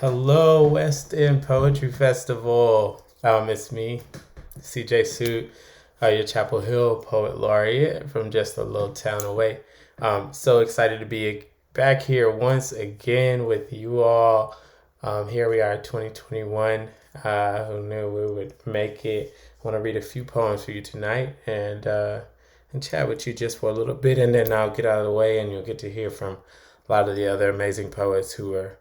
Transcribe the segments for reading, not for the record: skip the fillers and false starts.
Hello, West End Poetry Festival. It's me, CJ Suit, your Chapel Hill Poet Laureate from just a little town away. So excited to be back here once again with you all. Here we are, 2021. Who knew we would make it? I want to read a few poems for you tonight and chat with you just for a little bit, and then I'll get out of the way, and you'll get to hear from a lot of the other amazing poets who are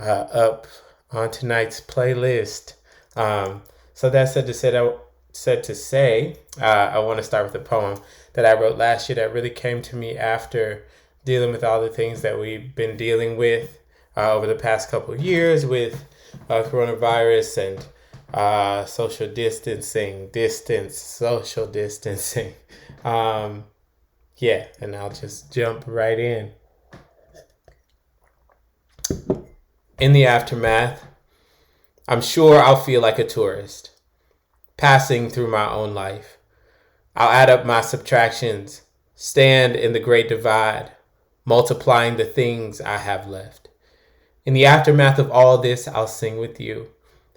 up on tonight's playlist. So that said to say, I want to start with a poem that I wrote last year that really came to me after dealing with all the things that we've been dealing with over the past couple of years with coronavirus and social distancing, social distancing. Yeah, and I'll just jump right in. In the aftermath, I'm sure I'll feel like a tourist, passing through my own life. I'll add up my subtractions, stand in the great divide, multiplying the things I have left. In the aftermath of all this, I'll sing with you.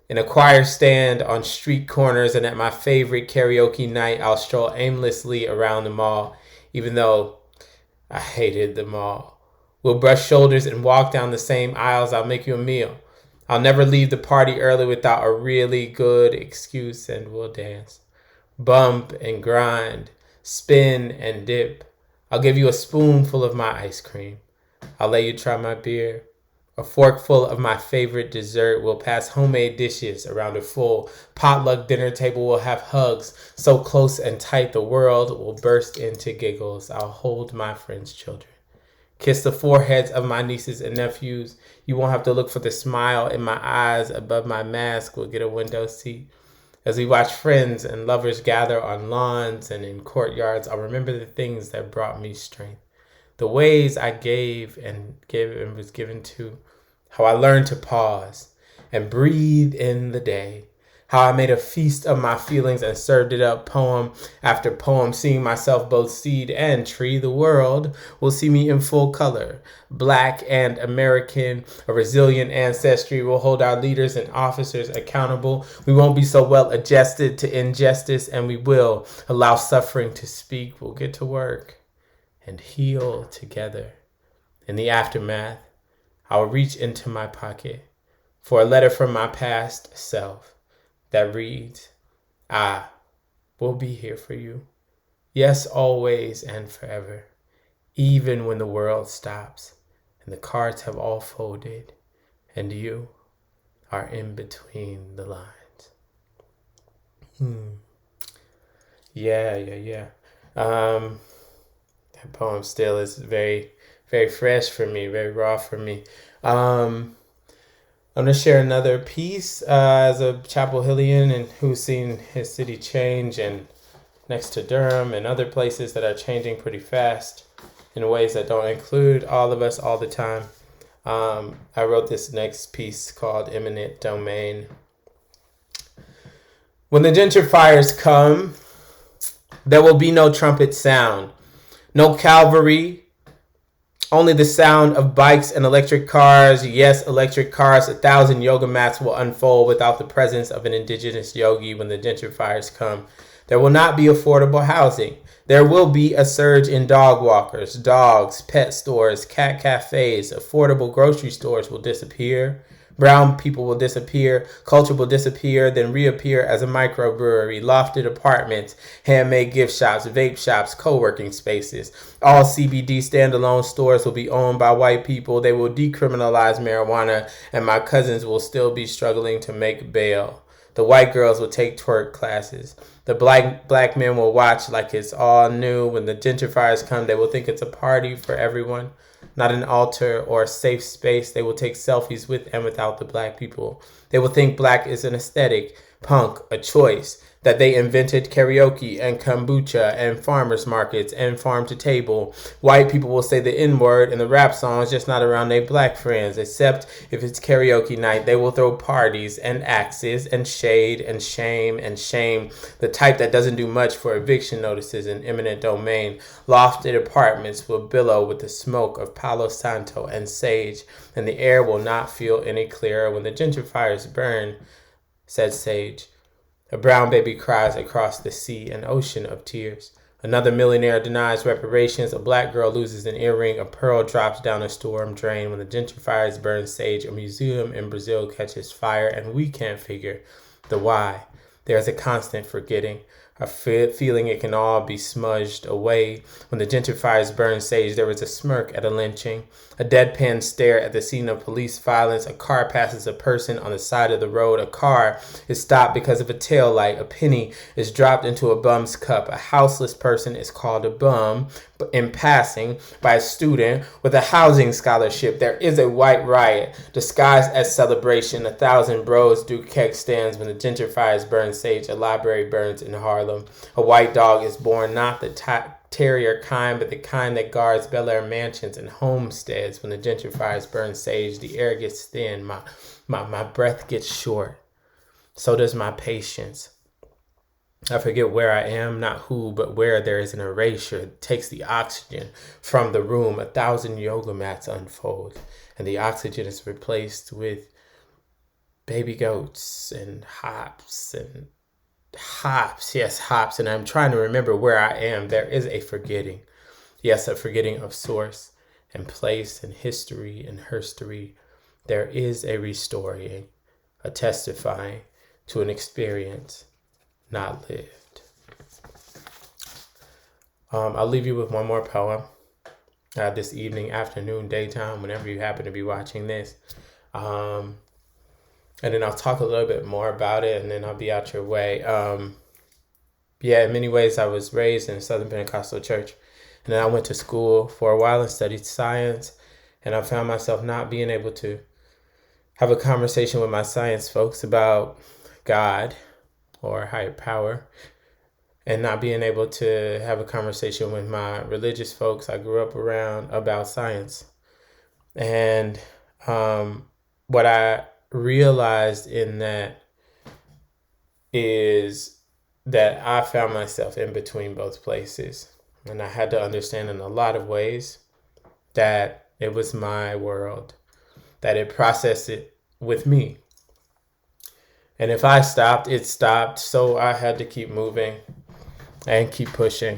In a choir stand on street corners and at my favorite karaoke night, I'll stroll aimlessly around the mall, even though I hated the mall. We'll brush shoulders and walk down the same aisles. I'll make you a meal. I'll never leave the party early without a really good excuse, and we'll dance. Bump and grind, spin and dip. I'll give you a spoonful of my ice cream. I'll let you try my beer. A forkful of my favorite dessert. We'll pass homemade dishes around a full potluck dinner table. We'll have hugs so close and tight the world will burst into giggles. I'll hold my friends' children. Kiss the foreheads of my nieces and nephews. You won't have to look for the smile in my eyes above my mask. We'll get a window seat. As we watch friends and lovers gather on lawns and in courtyards, I'll remember the things that brought me strength. The ways I gave and was given to. How I learned to pause and breathe in the day. How I made a feast of my feelings and served it up poem after poem, seeing myself both seed and tree. The world will see me in full color, Black and American. A resilient ancestry will hold our leaders and officers accountable. We won't be so well adjusted to injustice, and we will allow suffering to speak. We'll get to work and heal together. In the aftermath, I'll reach into my pocket for a letter from my past self that reads, I will be here for you. Yes, always and forever. Even when the world stops and the cards have all folded and you are in between the lines. Yeah. That poem still is very, very fresh for me, very raw for me. I'm going to share another piece as a Chapel Hillian and who's seen his city change and next to Durham and other places that are changing pretty fast in ways that don't include all of us all the time. I wrote this next piece called Imminent Domain. When the gentrifiers come, there will be no trumpet sound, no cavalry, only the sound of bikes and electric cars. Yes, electric cars. 1,000 yoga mats will unfold without the presence of an indigenous yogi when the gentrifiers come. There will not be affordable housing. There will be a surge in dog walkers, dogs, pet stores, cat cafes. Affordable grocery stores will disappear. Brown people will disappear, culture will disappear, then reappear as a microbrewery, lofted apartments, handmade gift shops, vape shops, co-working spaces. All CBD standalone stores will be owned by white people. They will decriminalize marijuana, and my cousins will still be struggling to make bail. The white girls will take twerk classes. The black men will watch like it's all new. When the gentrifiers come, they will think it's a party for everyone, not an altar or a safe space. They will take selfies with and without the black people. They will think black is an aesthetic, punk, a choice. that they invented karaoke and kombucha and farmers markets and farm to table. White people will say the N-word in the rap songs, just not around their black friends, except if it's karaoke night. They will throw parties and axes and shade and shame and shame, the type that doesn't do much for eviction notices in eminent domain. Lofted apartments will billow with the smoke of Palo Santo and sage, and the air will not feel any clearer when the gentrifiers burn, said Sage. A brown baby cries across the sea, an ocean of tears. Another millionaire denies reparations. A black girl loses an earring. A pearl drops down a storm drain. When the gentrifiers burn sage, a museum in Brazil catches fire, and we can't figure the why. There's a constant forgetting, a feeling it can all be smudged away. When the gentrifiers burn sage, there is a smirk at a lynching, a deadpan stare at the scene of police violence. A car passes a person on the side of the road. A car is stopped because of a tail light. A penny is dropped into a bum's cup. A houseless person is called a bum in passing by a student with a housing scholarship. There is a white riot disguised as celebration. 1,000 bros do keg stands when the gentrifiers burn sage. A library burns in Harlem. A white dog is born, not the terrier kind, but the kind that guards Bel Air mansions and homesteads. When the gentrifiers burn sage, the air gets thin, my breath gets short. So does my patience. I forget where I am, not who, but where there is an erasure. It takes the oxygen from the room. 1,000 yoga mats unfold, and the oxygen is replaced with baby goats and hops. Yes, hops. And I'm trying to remember where I am. There is a forgetting. Yes, a forgetting of source and place and history and herstory. There is a restoring, a testifying to an experience not lived. I'll leave you with one more poem this evening, afternoon, daytime, whenever you happen to be watching this. And then I'll talk a little bit more about it, and then I'll be out your way. In many ways, I was raised in a Southern Pentecostal church. And then I went to school for a while and studied science. And I found myself not being able to have a conversation with my science folks about God or higher power, and not being able to have a conversation with my religious folks I grew up around about science. And what I realized in that is that I found myself in between both places, and I had to understand in a lot of ways that it was my world, that it processed it with me, and if I stopped, it stopped. So I had to keep moving and keep pushing,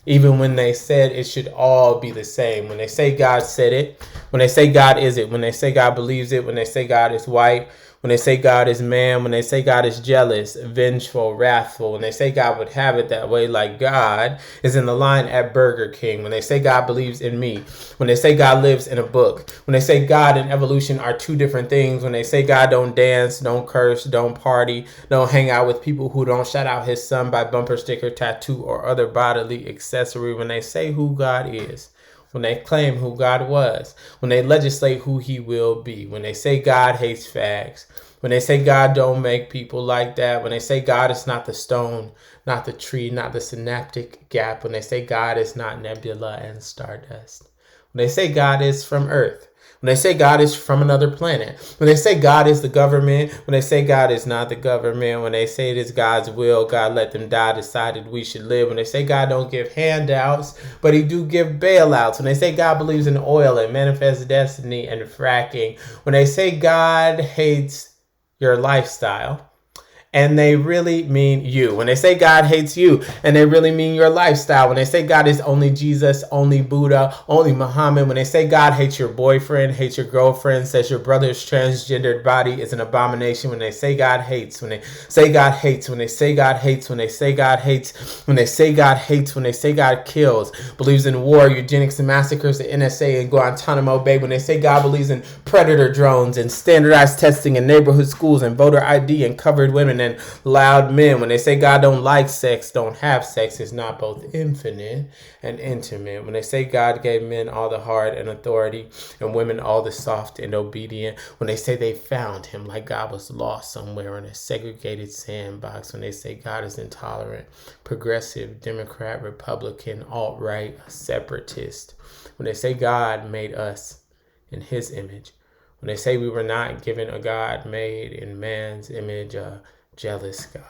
even when they said it should all be the same. When they say God said it, when they say God is it, when they say God believes it, when they say God is white, when they say God is man, when they say God is jealous, vengeful, wrathful, when they say God would have it that way, like God is in the line at Burger King, when they say God believes in me, when they say God lives in a book, when they say God and evolution are two different things, when they say God don't dance, don't curse, don't party, don't hang out with people who don't shout out his son by bumper sticker, tattoo, or other bodily accessory, when they say who God is, when they claim who God was, when they legislate who he will be, when they say God hates fags, when they say God don't make people like that, when they say God is not the stone, not the tree, not the synaptic gap, when they say God is not nebula and stardust, when they say God is from Earth, when they say God is from another planet, when they say God is the government, when they say God is not the government, when they say it is God's will, God let them die, decided we should live, when they say God don't give handouts, but he do give bailouts, when they say God believes in oil and manifest destiny and fracking, when they say God hates your lifestyle, and they really mean you. When they say God hates you, and they really mean your lifestyle. When they say God is only Jesus, only Buddha, only Muhammad. When they say God hates your boyfriend, hates your girlfriend, says your brother's transgendered body is an abomination. When they say God hates, when they say God hates, when they say God hates, when they say God hates, when they say God hates, when they say God kills, believes in war, eugenics, and massacres, the NSA and Guantanamo Bay. When they say God believes in predator drones and standardized testing in neighborhood schools and voter ID and covered women. and loud men. When they say God don't like sex, don't have sex, it's not both infinite and intimate. When they say God gave men all the hard and authority and women all the soft and obedient. When they say they found him like God was lost somewhere in a segregated sandbox. When they say God is intolerant, progressive, Democrat, Republican, alt-right, separatist. When they say God made us in his image. When they say we were not given a God made in man's image, a jealous God.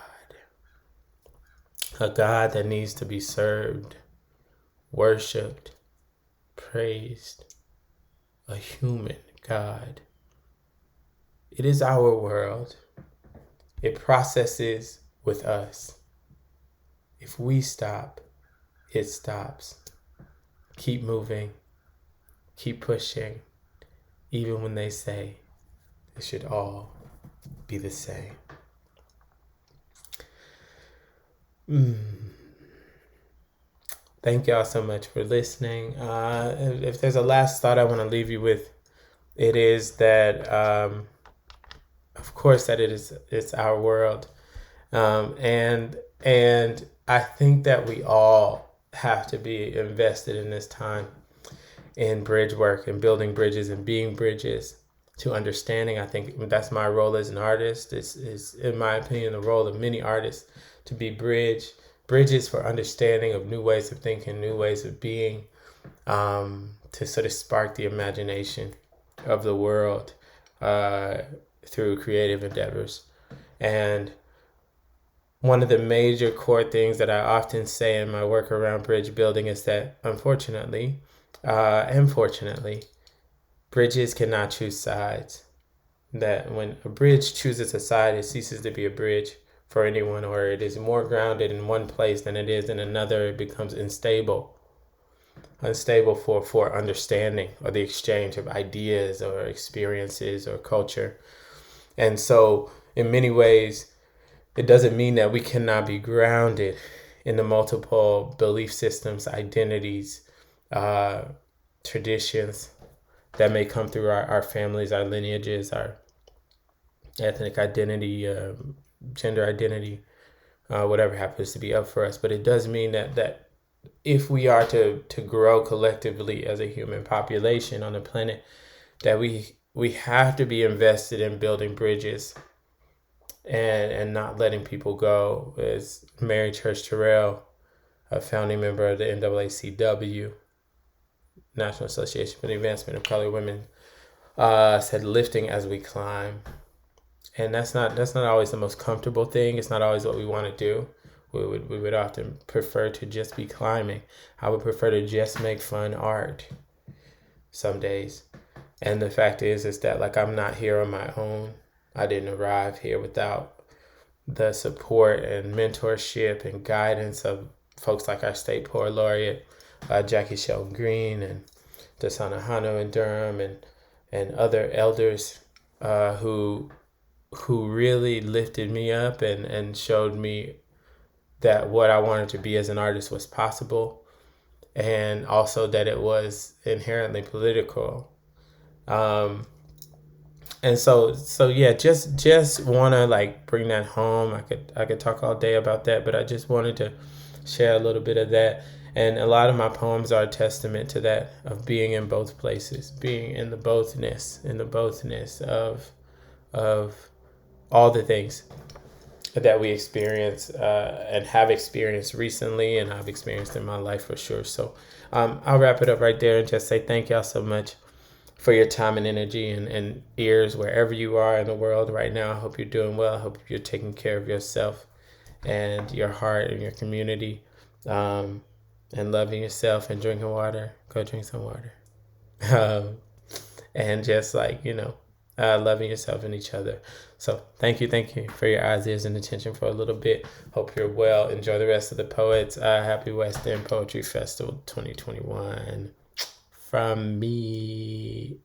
A God that needs to be served, worshipped, praised. A human God. It is our world. It processes with us. If we stop, it stops. Keep moving. Keep pushing. Even when they say it should all be the same. Thank y'all so much for listening. If there's a last thought I want to leave you with, it is that, of course, that it's our world, and I think that we all have to be invested in this time in bridge work and building bridges and being bridges to understanding. I think that's my role as an artist. Is in my opinion the role of many artists to be bridges for understanding of new ways of thinking, new ways of being, to sort of spark the imagination of the world through creative endeavors. And one of the major core things that I often say in my work around bridge building is that, unfortunately, and fortunately, bridges cannot choose sides. That when a bridge chooses a side, it ceases to be a bridge for anyone, or it is more grounded in one place than it is in another. It becomes unstable for understanding or the exchange of ideas or experiences or culture. And so in many ways, it doesn't mean that we cannot be grounded in the multiple belief systems, identities, traditions that may come through our families, our lineages, our ethnic identity, gender identity, whatever happens to be up for us. But it does mean that if we are to grow collectively as a human population on the planet, that we have to be invested in building bridges and not letting people go. As Mary Church Terrell, a founding member of the NAACW, National Association for the Advancement of Colored Women, said, lifting as we climb. And that's not always the most comfortable thing. It's not always what we want to do. We would often prefer to just be climbing. I would prefer to just make fun art some days. And the fact is that, like, I'm not here on my own. I didn't arrive here without the support and mentorship and guidance of folks like our state poet laureate, Jackie Shelton Green, and Dasana Hano in Durham, and other elders who really lifted me up and showed me that what I wanted to be as an artist was possible, and also that it was inherently political. And so yeah, just want to like bring that home. I could talk all day about that, but I just wanted to share a little bit of that. And a lot of my poems are a testament to that, of being in both places, being in the bothness of all the things that we experience and have experienced recently, and I've experienced in my life for sure. So I'll wrap it up right there and just say thank y'all so much for your time and energy and ears wherever you are in the world right now. I hope you're doing well. I hope you're taking care of yourself and your heart and your community, and loving yourself and drinking water. Go drink some water. And just like, loving yourself and each other. So thank you for your eyes, ears, and attention for a little bit. Hope you're well. Enjoy the rest of the Poets. Happy West End Poetry Festival 2021 from me.